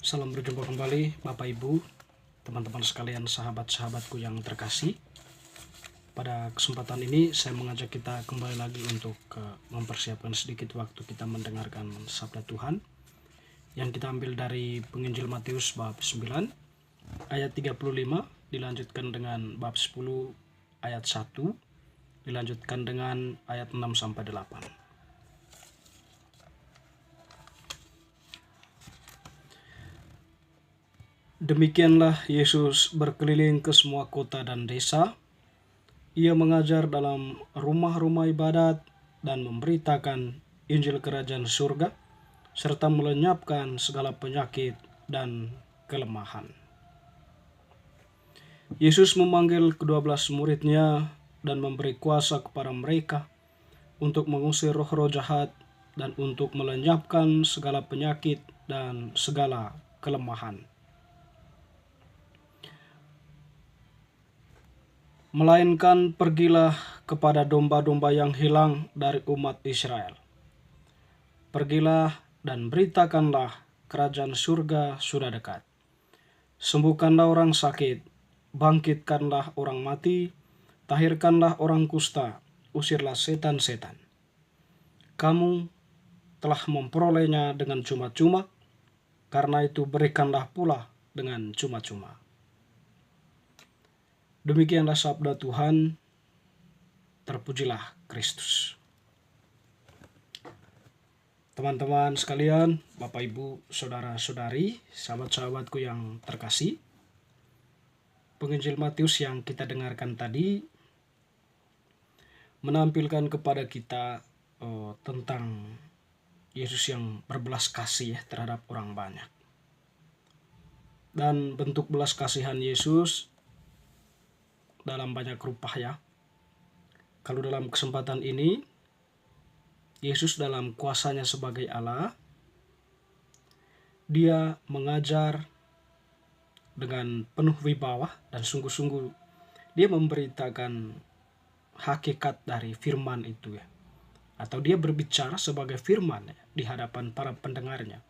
Salam berjumpa kembali Bapak Ibu, teman-teman sekalian, sahabat-sahabatku yang terkasih. Pada kesempatan ini saya mengajak kita kembali lagi untuk mempersiapkan sedikit waktu kita mendengarkan sabda Tuhan yang kita ambil dari penginjil Matius bab 9 ayat 35, dilanjutkan dengan bab 10 ayat 1, dilanjutkan dengan ayat 6 sampai 8. Demikianlah Yesus berkeliling ke semua kota dan desa. Ia mengajar dalam rumah-rumah ibadat dan memberitakan Injil Kerajaan Surga, serta melenyapkan segala penyakit dan kelemahan. Yesus memanggil ke-12 muridnya dan memberi kuasa kepada mereka untuk mengusir roh-roh jahat dan untuk melenyapkan segala penyakit dan segala kelemahan. Melainkan pergilah kepada domba-domba yang hilang dari umat Israel. Pergilah dan beritakanlah kerajaan surga sudah dekat. Sembuhkanlah orang sakit, bangkitkanlah orang mati, tahirkanlah orang kusta, usirlah setan-setan. Kamu telah memperolehnya dengan cuma-cuma, karena itu berikanlah pula dengan cuma-cuma. Demikianlah sabda Tuhan, terpujilah Kristus. Teman-teman sekalian, Bapak Ibu, Saudara-saudari, sahabat-sahabatku yang terkasih, penginjil Matius yang kita dengarkan tadi menampilkan kepada kita tentang Yesus yang berbelas kasih terhadap orang banyak. Dan bentuk belas kasihan Yesus dalam banyak rupa ya. Kalau dalam kesempatan ini, Yesus dalam kuasanya sebagai Allah, dia mengajar dengan penuh wibawa dan sungguh-sungguh dia memberitakan hakikat dari firman itu ya. Atau dia berbicara sebagai firman ya, di hadapan para pendengarnya.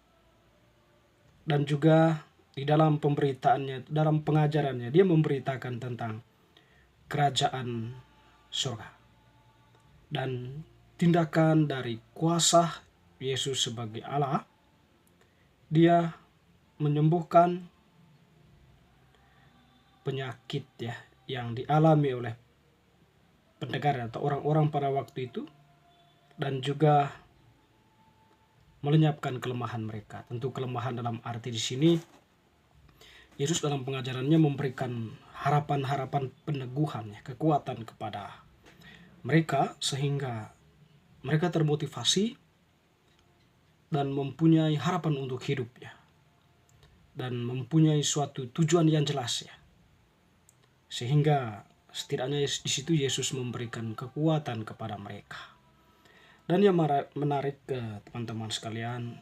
Dan juga di dalam pemberitaannya, dalam pengajarannya, dia memberitakan tentang kerajaan surga. Dan tindakan dari kuasa Yesus sebagai Allah, dia menyembuhkan penyakit ya yang dialami oleh pendengar atau orang-orang pada waktu itu, dan juga melenyapkan kelemahan mereka. Tentu kelemahan dalam arti di sini Yesus dalam pengajarannya memberikan harapan-harapan peneguhan, kekuatan kepada mereka sehingga mereka termotivasi dan mempunyai harapan untuk hidup ya. Dan mempunyai suatu tujuan yang jelas ya. Sehingga setidaknya di situ Yesus memberikan kekuatan kepada mereka. Dan yang menarik ke teman-teman sekalian,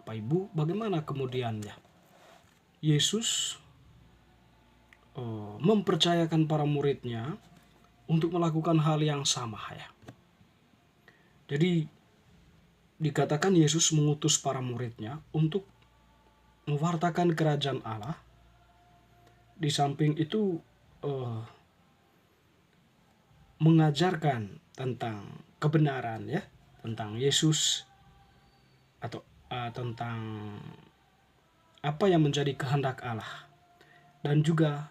Bapak Ibu, bagaimana kemudian ya Yesus mempercayakan para muridnya untuk melakukan hal yang sama ya. Jadi dikatakan Yesus mengutus para muridnya untuk mewartakan kerajaan Allah. Di samping itu mengajarkan tentang kebenaran ya, tentang Yesus atau tentang apa yang menjadi kehendak Allah. Dan juga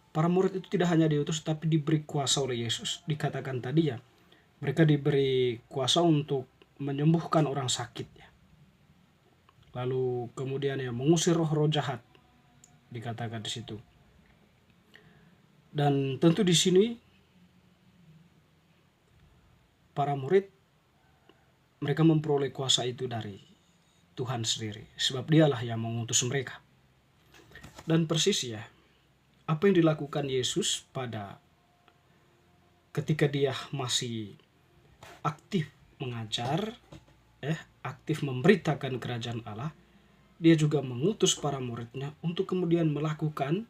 para murid itu tidak hanya diutus tapi diberi kuasa oleh Yesus. Dikatakan tadi ya, mereka diberi kuasa untuk menyembuhkan orang sakit ya. Lalu kemudian ya mengusir roh-roh jahat, dikatakan di situ. Dan tentu di sini para murid mereka memperoleh kuasa itu dari Tuhan sendiri, sebab dialah yang mengutus mereka. Dan persis ya, apa yang dilakukan Yesus pada ketika dia masih aktif mengajar, aktif memberitakan kerajaan Allah, dia juga mengutus para muridnya untuk kemudian melakukan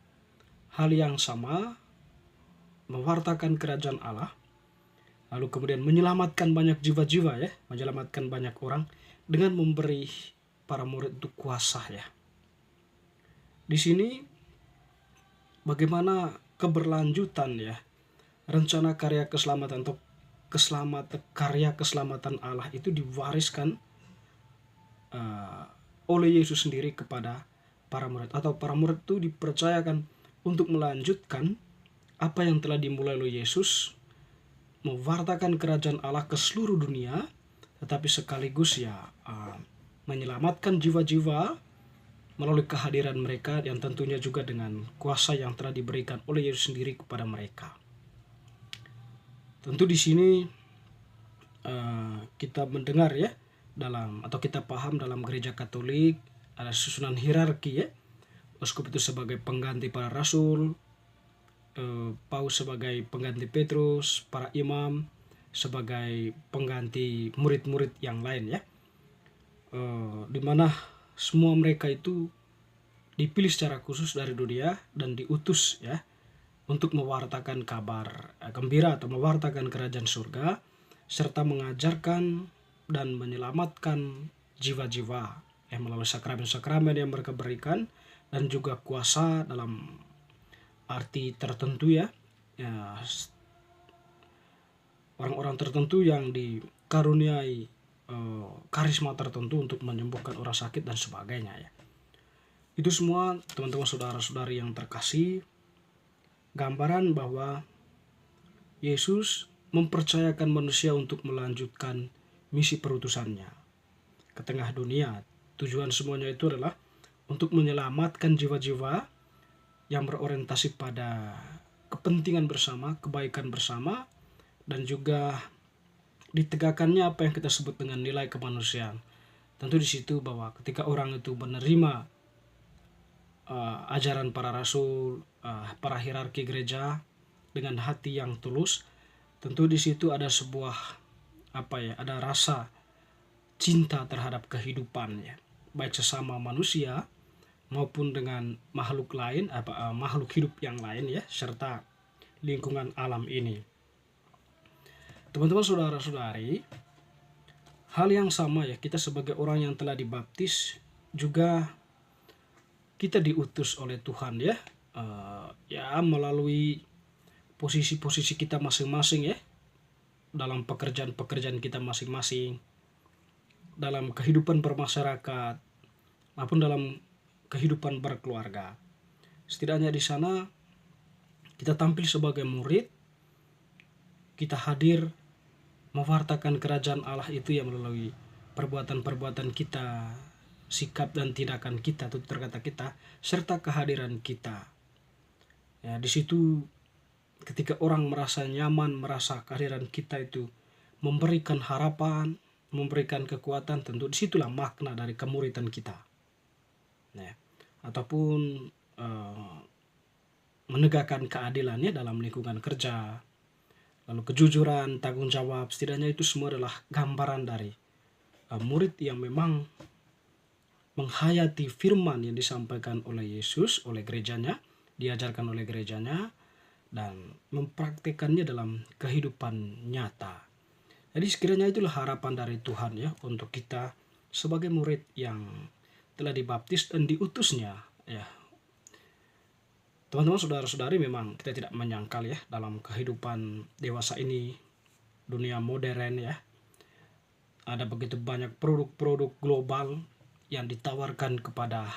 hal yang sama, mewartakan kerajaan Allah, lalu kemudian menyelamatkan banyak jiwa-jiwa ya, menyelamatkan banyak orang dengan memberi para murid itu kuasa ya. Di sini bagaimana keberlanjutan ya rencana karya keselamatan atau karya keselamatan Allah itu diwariskan oleh Yesus sendiri kepada para murid, atau para murid itu dipercayakan untuk melanjutkan apa yang telah dimulai oleh Yesus, mewartakan kerajaan Allah ke seluruh dunia, tetapi sekaligus ya menyelamatkan jiwa-jiwa melalui kehadiran mereka, yang tentunya juga dengan kuasa yang telah diberikan oleh Yesus sendiri kepada mereka. Tentu di sini kita mendengar ya atau kita paham dalam gereja Katolik ada susunan hierarki ya. Uskup itu sebagai pengganti para rasul, Paus sebagai pengganti Petrus, para imam sebagai pengganti murid-murid yang lain ya. Di mana semua mereka itu dipilih secara khusus dari dunia dan diutus ya untuk mewartakan kabar gembira atau mewartakan kerajaan surga, serta mengajarkan dan menyelamatkan jiwa-jiwa melalui sakramen-sakramen yang mereka berikan, dan juga kuasa dalam arti tertentu ya, orang-orang tertentu yang dikaruniai karisma tertentu untuk menyembuhkan orang sakit dan sebagainya ya. Itu semua teman-teman saudara-saudari yang terkasih, gambaran bahwa Yesus mempercayakan manusia untuk melanjutkan misi perutusannya ke tengah dunia. Tujuan semuanya itu adalah untuk menyelamatkan jiwa-jiwa yang berorientasi pada kepentingan bersama, kebaikan bersama, dan juga ditegakkannya apa yang kita sebut dengan nilai kemanusiaan. Tentu di situ bahwa ketika orang itu menerima ajaran para rasul, para hierarki gereja dengan hati yang tulus, tentu di situ ada sebuah ada rasa cinta terhadap kehidupan ya, baik sesama manusia maupun dengan makhluk lain, makhluk hidup yang lain ya, serta lingkungan alam ini. Teman-teman saudara-saudari, hal yang sama ya, kita sebagai orang yang telah dibaptis juga kita diutus oleh Tuhan ya, melalui posisi-posisi kita masing-masing ya, dalam pekerjaan-pekerjaan kita masing-masing, dalam kehidupan bermasyarakat maupun dalam kehidupan berkeluarga. Setidaknya di sana kita tampil sebagai murid, kita hadir mewartakan kerajaan Allah itu ya melalui perbuatan-perbuatan kita, sikap dan tindakan kita, tutur kata kita, serta kehadiran kita. Ya, di situ ketika orang merasa nyaman, merasa kehadiran kita itu memberikan harapan, memberikan kekuatan, tentu disitulah makna dari kemuridan kita. Ya, ataupun menegakkan keadilannya dalam lingkungan kerja, lalu kejujuran, tanggung jawab, setidaknya itu semua adalah gambaran dari murid yang memang menghayati firman yang disampaikan oleh Yesus, oleh gerejanya, diajarkan oleh gerejanya, dan mempraktikkannya dalam kehidupan nyata. Jadi sekiranya itulah harapan dari Tuhan ya untuk kita sebagai murid yang telah dibaptis dan diutusnya ya. Teman-teman saudara-saudari, memang kita tidak menyangkal ya dalam kehidupan dewasa ini, dunia modern ya, ada begitu banyak produk-produk global yang ditawarkan kepada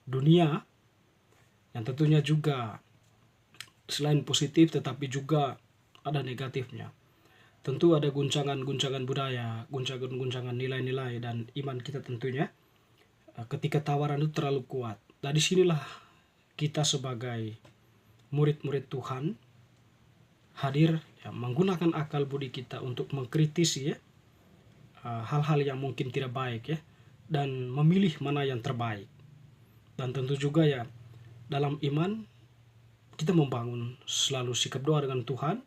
dunia, yang tentunya juga selain positif tetapi juga ada negatifnya. Tentu ada guncangan-guncangan budaya, guncangan-guncangan nilai-nilai dan iman kita tentunya ketika tawaran itu terlalu kuat. Nah disinilah kita sebagai murid-murid Tuhan hadir ya, menggunakan akal budi kita untuk mengkritisi ya hal-hal yang mungkin tidak baik ya, dan memilih mana yang terbaik. Dan tentu juga ya dalam iman kita membangun selalu sikap doa dengan Tuhan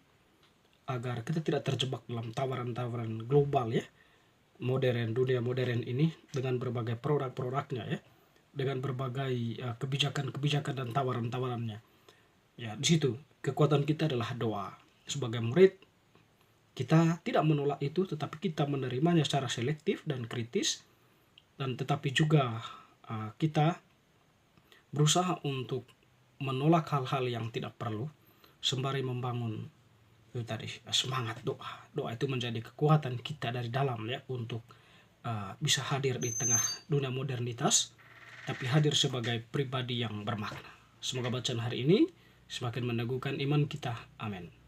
agar kita tidak terjebak dalam tawaran-tawaran global ya, modern, dunia modern ini dengan berbagai produk-produknya ya, dengan berbagai kebijakan-kebijakan dan tawaran-tawarannya. Ya, di situ kekuatan kita adalah doa. Sebagai murid, kita tidak menolak itu, tetapi kita menerimanya secara selektif dan kritis, dan tetapi juga kita berusaha untuk menolak hal-hal yang tidak perlu sembari membangun itu tadi semangat doa. Doa itu menjadi kekuatan kita dari dalam ya untuk bisa hadir di tengah dunia modernitas, tapi hadir sebagai pribadi yang bermakna. Semoga bacaan hari ini semakin meneguhkan iman kita. Amin.